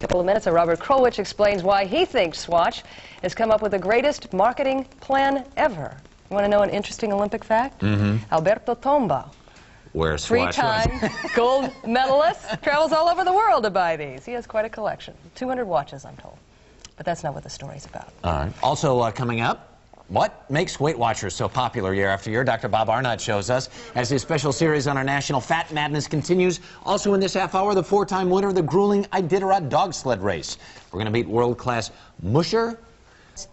In a couple of minutes, Robert Krulwich explains why he thinks Swatch has come up with the greatest marketing plan ever. You want to know an interesting Olympic fact? Alberto Tomba, Where's Swatch? three-time gold medalist, travels all over the world to buy these. He has quite a collection. 200 watches, I'm told. But that's not what the story's about. All right. Also coming up, what makes Weight Watchers so popular year after year? Dr. Bob Arnott shows us as his special series on our national fat madness continues. Also in this half hour, the four-time winner of the grueling Iditarod dog sled race. We're going to meet world-class musher.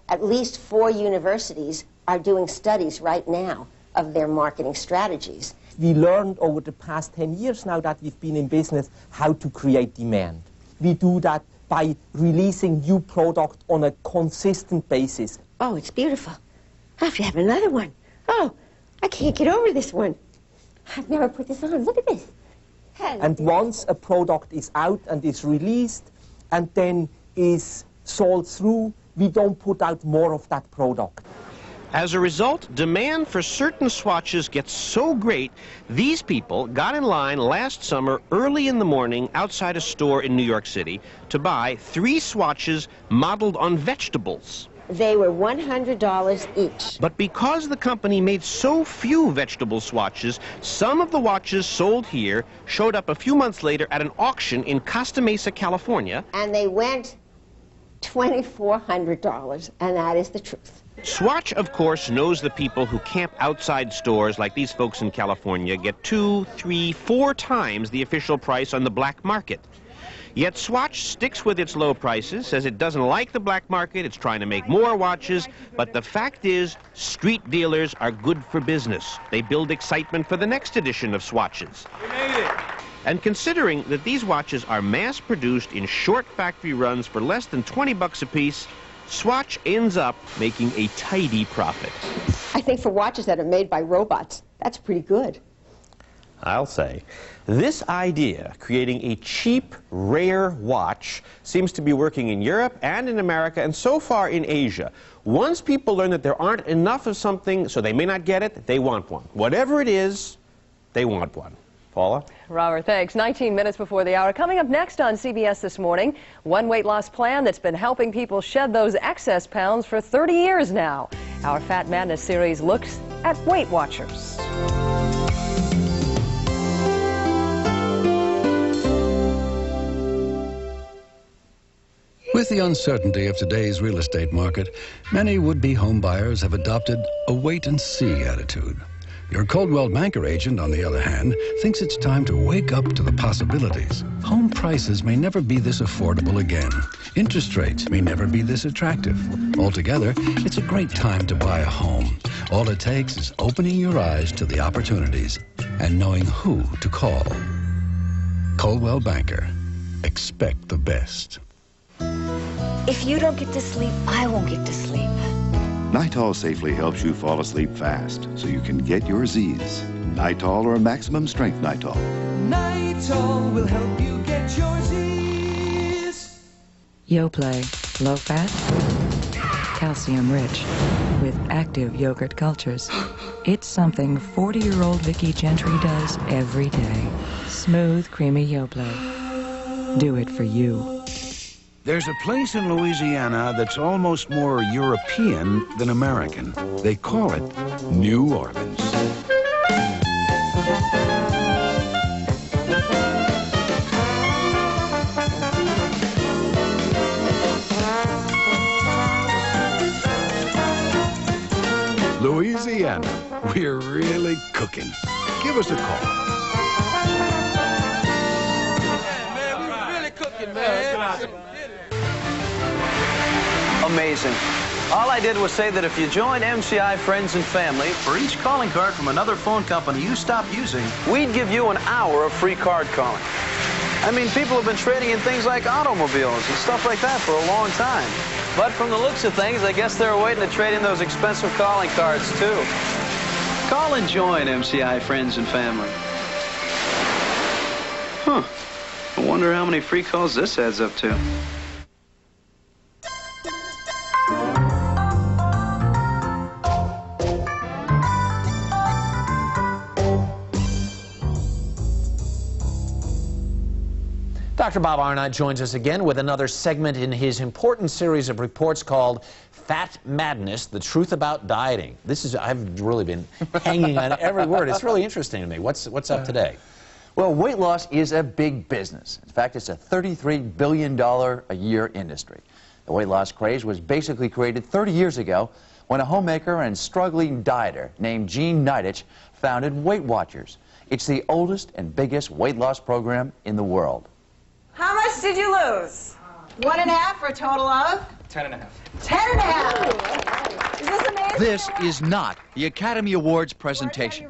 At least 4 universities are doing studies right now of their marketing strategies. We learned over the past 10 years now that we've been in business how to create demand. We do that by releasing new product on a consistent basis. Oh, it's beautiful. I have to have another one. Oh, I can't get over this one. I've never put this on. Look at this. And once a product is out and is released and then is sold through, we don't put out more of that product. As a result, demand for certain swatches gets so great, these people got in line last summer early in the morning outside a store in New York City to buy 3 swatches modeled on vegetables. They were $100 each. But because the company made so few vegetable swatches, some of the watches sold here showed up a few months later at an auction in Costa Mesa, California. And they went $2,400, and that is the truth. Swatch, of course, knows the people who camp outside stores like these folks in California get 2, 3, 4 times the official price on the black market. Yet Swatch sticks with its low prices, says it doesn't like the black market, it's trying to make more watches, but the fact is, street dealers are good for business. They build excitement for the next edition of Swatches. We made it! And considering that these watches are mass-produced in short factory runs for less than 20 bucks a piece, Swatch ends up making a tidy profit. I think for watches that are made by robots, that's pretty good. I'll say. This idea, creating a cheap, rare watch, seems to be working in Europe and in America and so far in Asia. Once people learn that there aren't enough of something, so they may not get it, they want one. Whatever it is, they want one. Paula? Robert, thanks. 19 minutes before the hour. Coming up next on CBS This Morning, one weight loss plan that's been helping people shed those excess pounds for 30 years now. Our Fat Madness series looks at Weight Watchers. With the uncertainty of today's real estate market, many would-be home buyers have adopted a wait-and-see attitude. Your Coldwell Banker agent, on the other hand, thinks it's time to wake up to the possibilities. Home prices may never be this affordable again. Interest rates may never be this attractive. Altogether, it's a great time to buy a home. All it takes is opening your eyes to the opportunities and knowing who to call. Coldwell Banker. Expect the best. If you don't get to sleep, I won't get to sleep. Nitol safely helps you fall asleep fast so you can get your Z's. Nitol or maximum strength Nitol. Nitol will help you get your Z's. Yoplait, low fat, calcium rich, with active yogurt cultures. It's something 40-year-old Vicky Gentry does every day. Smooth, creamy Yoplait. Do it for you. There's a place in Louisiana that's almost more European than American. They call it New Orleans. Louisiana, we're really cooking. Give us a call. Amazing. All I did was say that if you join MCI Friends and Family, for each calling card from another phone company you stop using, we'd give you an hour of free card calling. I mean, people have been trading in things like automobiles and stuff like that for a long time. But from the looks of things, I guess they're waiting to trade in those expensive calling cards, too. Call and join MCI Friends and Family. Huh. I wonder how many free calls this adds up to. Dr. Bob Arnott joins us again with another segment in his important series of reports called Fat Madness, the truth about dieting. I've really been hanging on every word. It's really interesting to me. What's up today? Well, weight loss is a big business. In fact, it's a $33 billion a year industry. The weight loss craze was basically created 30 years ago when a homemaker and struggling dieter named Jean Nidetch founded Weight Watchers. It's the oldest and biggest weight loss program in the world. How much did you lose? 1.5 for a total of? 10.5. 10.5. Is this amazing? This is not the Academy Awards presentation.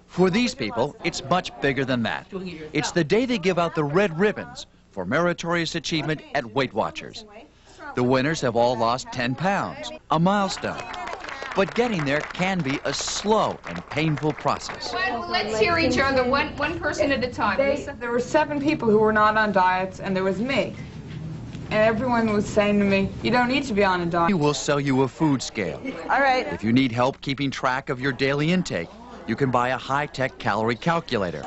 For these people, it's much bigger than that. It's the day they give out the red ribbons for meritorious achievement at Weight Watchers. The winners have all lost 10 pounds, a milestone. But getting there can be a slow and painful process. Well, let's hear each other, one person at a time. There were 7 people who were not on diets, and there was me. And everyone was saying to me, you don't need to be on a diet. We will sell you a food scale. All right. If you need help keeping track of your daily intake, you can buy a high-tech calorie calculator.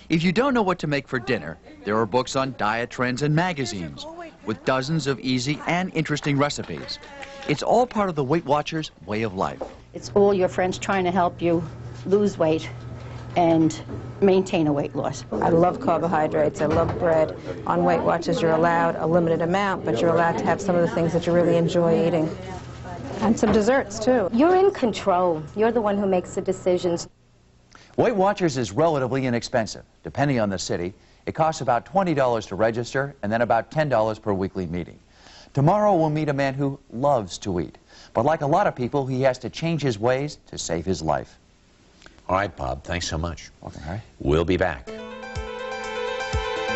If you don't know what to make for dinner, there are books on diet trends and magazines with dozens of easy and interesting recipes. It's all part of the Weight Watchers way of life. It's all your friends trying to help you lose weight and maintain a weight loss. I love carbohydrates. I love bread. On Weight Watchers, you're allowed a limited amount, but you're allowed to have some of the things that you really enjoy eating. And some desserts, too. You're in control. You're the one who makes the decisions. Weight Watchers is relatively inexpensive. Depending on the city, it costs about $20 to register and then about $10 per weekly meeting. Tomorrow we'll meet a man who loves to eat. But like a lot of people, he has to change his ways to save his life. All right, Bob, thanks so much. Okay. We'll be back.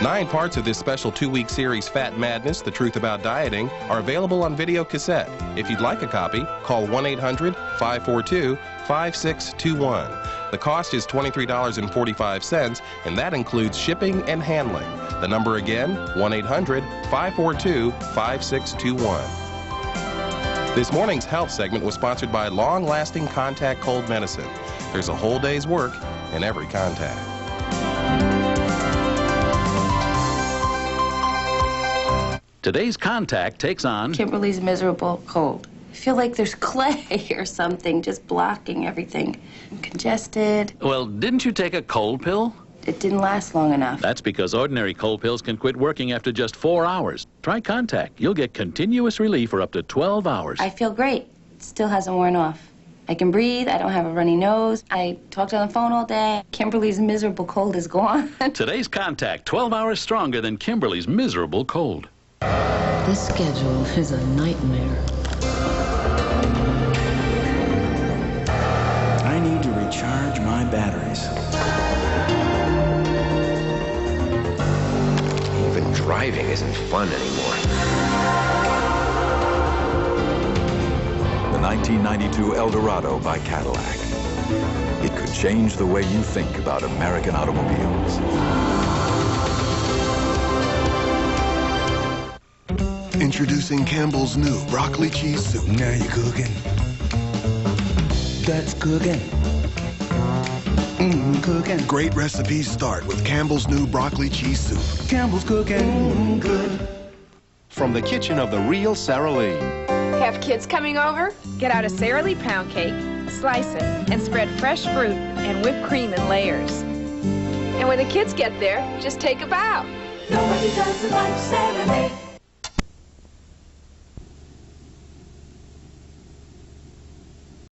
9 parts of this special 2-week series, Fat Madness, The Truth About Dieting, are available on video cassette. If you'd like a copy, call 1-800-542-5621. The cost is $23.45, and that includes shipping and handling. The number again, 1-800-542-5621. This morning's health segment was sponsored by Long-Lasting Contact Cold Medicine. There's a whole day's work in every contact. Today's contact takes on Kimberly's miserable cold. I feel like there's clay or something just blocking everything. I'm congested. Well, didn't you take a cold pill? It didn't last long enough. That's because ordinary cold pills can quit working after just 4 hours. Try Contact. You'll get continuous relief for up to 12 hours. I feel great. It still hasn't worn off. I can breathe. I don't have a runny nose. I talked on the phone all day. Kimberly's miserable cold is gone. Today's Contact, 12 hours stronger than Kimberly's miserable cold. This schedule is a nightmare. I need to recharge my batteries. Even driving isn't fun anymore. The 1992 Eldorado by Cadillac. It could change the way you think about American automobiles. Introducing Campbell's new broccoli cheese soup. Now you're cooking. That's cooking. Cooking. Great recipes start with Campbell's new broccoli cheese soup. Campbell's cooking. Good. From the kitchen of the real Sara Lee. Have kids coming over? Get out a Sara Lee pound cake, slice it, and spread fresh fruit and whipped cream in layers. And when the kids get there, just take a bow. Nobody does it like Sara Lee.